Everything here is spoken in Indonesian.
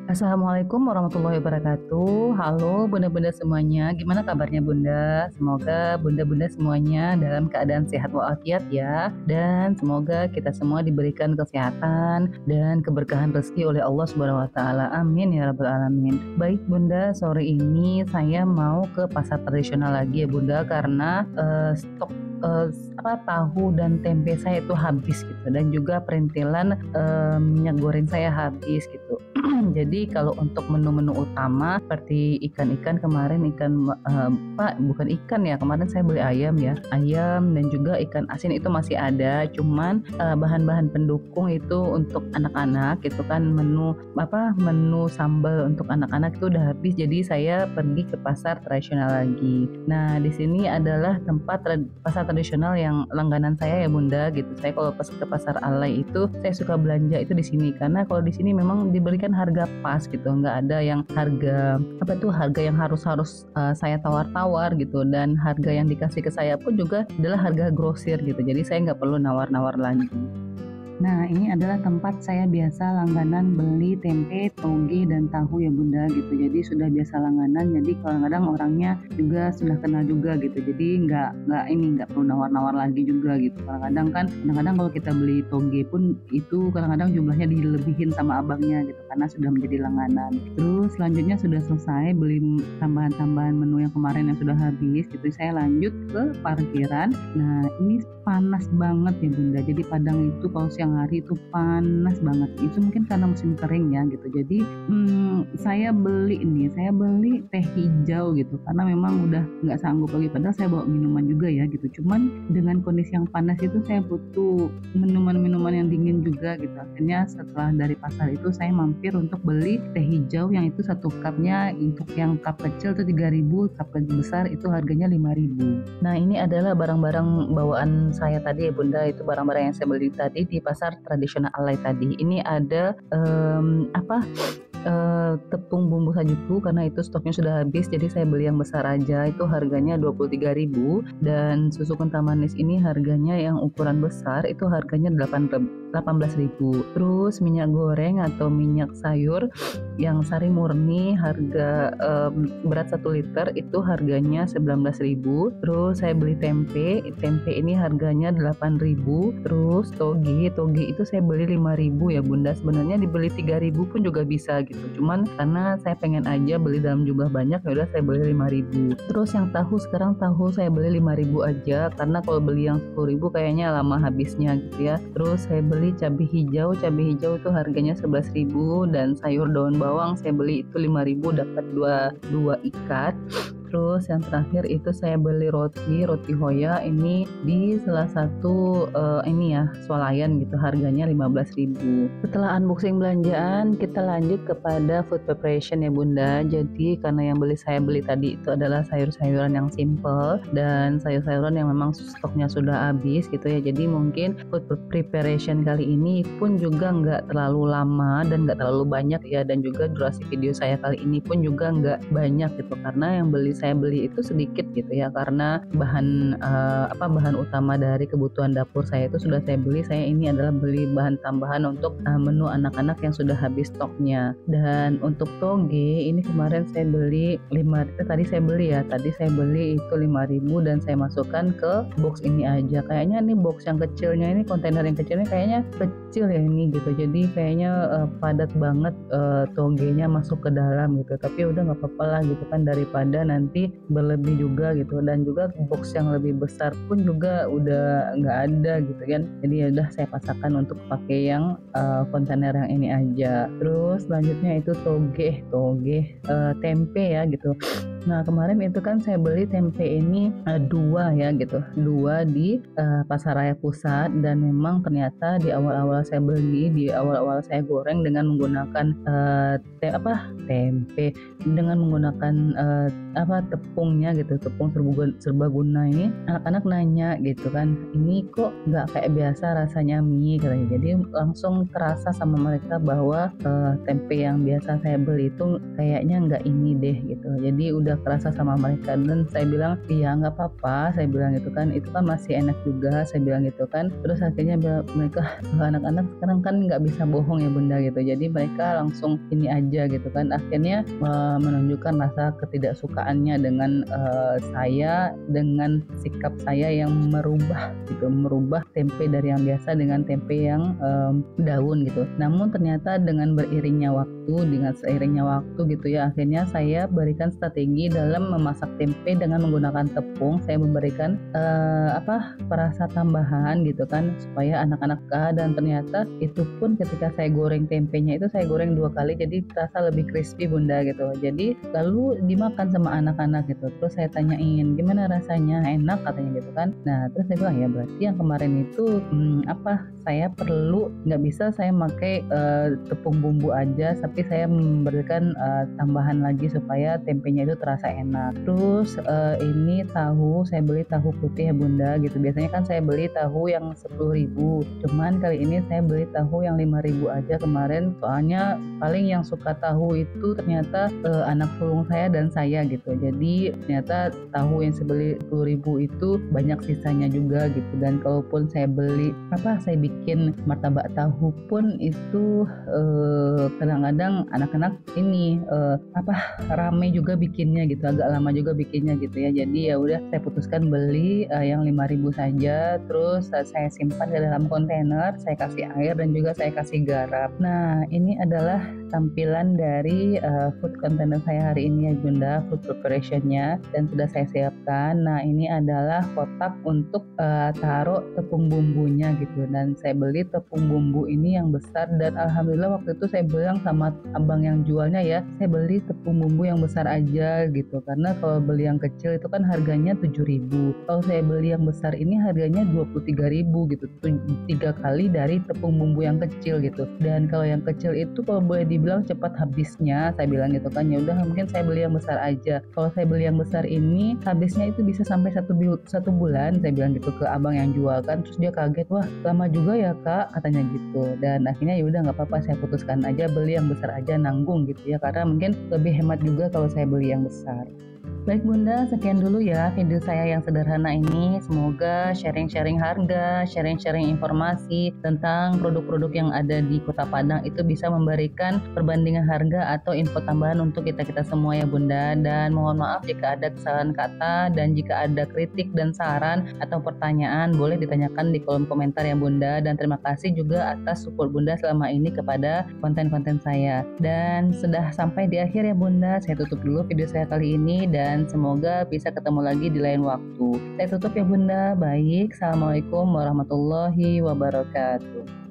Assalamualaikum warahmatollahi wabarakatuh. Halo bunda-bunda semuanya, gimana kabarnya bunda? Semoga bunda-bunda semuanya dalam keadaan sehat walafiat ya. Dan semoga kita semua diberikan kesehatan dan keberkahan rezeki oleh Allah Subhanahu wa taala. Amin ya rabbal alamin. Baik bunda, sore ini saya mau ke pasar tradisional lagi ya bunda karena stok eh, tahu dan tempe saya itu habis gitu dan juga perintilan minyak goreng saya habis gitu. Jadi kalau untuk menu-menu utama seperti ikan-ikan kemarin bukan ikan ya, kemarin saya beli ayam ya, ayam dan juga ikan asin itu masih ada, cuman bahan-bahan pendukung itu untuk anak-anak itu kan menu sambal untuk anak-anak itu udah habis, jadi saya pergi ke pasar tradisional lagi. Nah di sini adalah pasar tradisional yang langganan saya ya bunda gitu. Saya kalau pas ke pasar alay itu saya suka belanja itu di sini karena kalau di sini memang diberikan harga pas gitu, nggak ada yang harga yang harus saya tawar-tawar gitu, dan harga yang dikasih ke saya pun juga adalah harga grosir gitu, jadi saya nggak perlu nawar-nawar lagi. Nah, ini adalah tempat saya biasa langganan beli tempe, toge, dan tahu ya bunda gitu. Jadi sudah biasa langganan. Jadi kadang-kadang orangnya juga sudah kenal juga gitu. Jadi nggak perlu nawar-nawar lagi juga gitu. Kadang-kadang kalau kita beli toge pun itu kadang-kadang jumlahnya dilebihin sama abangnya gitu karena sudah menjadi langganan. Terus selanjutnya sudah selesai beli tambahan-tambahan menu yang kemarin yang sudah habis gitu. Saya lanjut ke parkiran. Nah, ini panas banget ya bunda. Jadi Padang itu kalau siang hari itu panas banget. Itu mungkin karena musim kering ya gitu. Jadi saya beli teh hijau gitu karena memang udah nggak sanggup lagi. Padahal saya bawa minuman juga ya gitu. Cuman dengan kondisi yang panas itu saya butuh minuman-minuman yang dingin juga gitu. Akhirnya setelah dari pasar itu saya mampir untuk beli teh hijau yang itu satu cupnya, untuk yang cup kecil itu 3.000, cup besar itu harganya 5.000. Nah ini adalah barang-barang bawaan saya tadi ya bunda, itu barang-barang yang saya beli tadi di pasar tradisional alay tadi. Ini ada tepung bumbu sajiku karena itu stoknya sudah habis, jadi saya beli yang besar aja, itu harganya 23.000. Dan susu kental manis ini harganya yang ukuran besar itu harganya 18.000. Terus minyak goreng atau minyak sayur yang sari murni harga berat 1 liter itu harganya 19.000. Terus saya beli tempe ini harganya 8.000. Terus toge itu saya beli 5.000 ya bunda. Sebenarnya dibeli 3.000 pun juga bisa gitu, cuman karena saya pengen aja beli dalam jumlah banyak ya udah saya beli 5.000. Terus yang sekarang tahu saya beli 5.000 aja karena kalau beli yang 10.000 kayaknya lama habisnya gitu ya. Terus saya beli cabai hijau itu harganya 11.000, dan sayur daun bawang saya beli itu 5.000 dapat dua ikat. Terus yang terakhir itu saya beli roti Hoya ini di salah satu swalayan gitu, harganya 15.000. Setelah unboxing belanjaan, kita lanjut kepada food preparation ya bunda. Jadi karena yang saya beli tadi itu adalah sayur-sayuran yang simple dan sayur-sayuran yang memang stoknya sudah habis gitu ya. Jadi mungkin food preparation kali ini pun juga nggak terlalu lama dan nggak terlalu banyak ya, dan juga durasi video saya kali ini pun juga nggak banyak gitu karena yang saya beli itu sedikit gitu ya, karena bahan utama dari kebutuhan dapur saya itu sudah saya beli. Saya ini adalah beli bahan tambahan untuk menu anak-anak yang sudah habis stoknya. Dan untuk toge ini kemarin saya beli tadi saya beli itu 5.000 dan saya masukkan ke box ini aja. Kayaknya ini box yang kecilnya ini, kontainer yang kecilnya kayaknya kecil ya ini gitu, jadi kayaknya padat banget togenya masuk ke dalam gitu. Tapi udah nggak apa-apa lah gitu kan, daripada nanti berlebih juga gitu. Dan juga box yang lebih besar pun juga udah nggak ada gitu kan, jadi ya udah saya pasangkan untuk pakai yang kontainer yang ini aja. Terus selanjutnya itu tempe ya gitu. Nah kemarin itu kan saya beli tempe ini dua di Pasar Raya Pusat, dan memang ternyata di awal-awal saya goreng dengan menggunakan tempe dengan menggunakan tepungnya gitu, tepung serbaguna ini. Anak-anak nanya gitu kan, ini kok nggak kayak biasa rasanya mie katanya. Jadi langsung terasa sama mereka bahwa tempe yang biasa saya beli itu kayaknya nggak ini deh gitu. Jadi udah tidak kerasa sama mereka. Dan saya bilang iya nggak apa-apa, saya bilang gitu kan, itu kan masih enak juga, saya bilang gitu kan. Terus akhirnya mereka, anak-anak sekarang kan nggak bisa bohong ya bunda gitu, jadi mereka langsung ini aja gitu kan. Akhirnya menunjukkan rasa ketidaksukaannya dengan saya, dengan sikap saya yang merubah gitu, merubah tempe dari yang biasa dengan tempe yang daun gitu. Namun ternyata dengan seiringnya waktu gitu ya, akhirnya saya berikan strategi dalam memasak tempe dengan menggunakan tepung. Saya memberikan perasa tambahan gitu kan supaya anak-anak suka, dan ternyata itu pun ketika saya goreng tempenya itu saya goreng 2 kali, jadi terasa lebih crispy bunda gitu. Jadi lalu dimakan sama anak-anak gitu. Terus saya tanyain gimana rasanya, enak katanya gitu kan. Nah terus saya bilang ya berarti yang kemarin itu saya perlu, nggak bisa saya pakai tepung bumbu aja, tapi saya memberikan tambahan lagi supaya tempenya itu terasa enak. Terus ini tahu, saya beli tahu putih ya bunda gitu. Biasanya kan saya beli tahu yang 10.000, cuman kali ini saya beli tahu yang 5.000 aja kemarin, soalnya paling yang suka tahu itu ternyata anak sulung saya dan saya gitu. Jadi ternyata tahu yang 10.000 itu banyak sisanya juga gitu. Dan kalaupun saya beli saya bikin martabak tahu pun itu kadang-kadang anak-anak ini rame juga bikinnya gitu, agak lama juga bikinnya gitu ya. Jadi ya udah saya putuskan beli yang 5.000 saja. Terus saya simpan di dalam kontainer, saya kasih air dan juga saya kasih garam. Nah ini adalah tampilan dari food container saya hari ini ya bunda, food preparationnya, dan sudah saya siapkan. Nah ini adalah kotak untuk taruh tepung bumbunya gitu, dan saya beli tepung bumbu ini yang besar. Dan alhamdulillah waktu itu saya bilang sama abang yang jualnya ya, saya beli tepung bumbu yang besar aja gitu, karena kalau beli yang kecil itu kan harganya 7.000, kalau saya beli yang besar ini harganya 23.000 gitu, 3 kali dari tepung bumbu yang kecil gitu. Dan kalau yang kecil itu kalau boleh dibilang cepat habisnya, saya bilang gitu kan. Ya udah mungkin saya beli yang besar aja, kalau saya beli yang besar ini habisnya itu bisa sampai 1 bulan, saya bilang gitu ke abang yang jual kan. Terus dia kaget, wah lama juga ya kak katanya gitu. Dan akhirnya ya udah nggak apa-apa, saya putuskan aja beli yang besar aja, nanggung gitu ya, karena mungkin lebih hemat juga kalau saya beli yang besar. Baik bunda, sekian dulu ya video saya yang sederhana ini. Semoga sharing-sharing harga, sharing-sharing informasi tentang produk-produk yang ada di Kota Padang itu bisa memberikan perbandingan harga atau info tambahan untuk kita-kita semua ya bunda. Dan mohon maaf jika ada kesalahan kata, dan jika ada kritik dan saran atau pertanyaan boleh ditanyakan di kolom komentar ya bunda. Dan terima kasih juga atas support bunda selama ini kepada konten-konten saya. Dan sudah sampai di akhir ya bunda, saya tutup dulu video saya kali ini, dan semoga bisa ketemu lagi di lain waktu. Saya tutup ya bunda. Baik, assalamualaikum warahmatullahi wabarakatuh.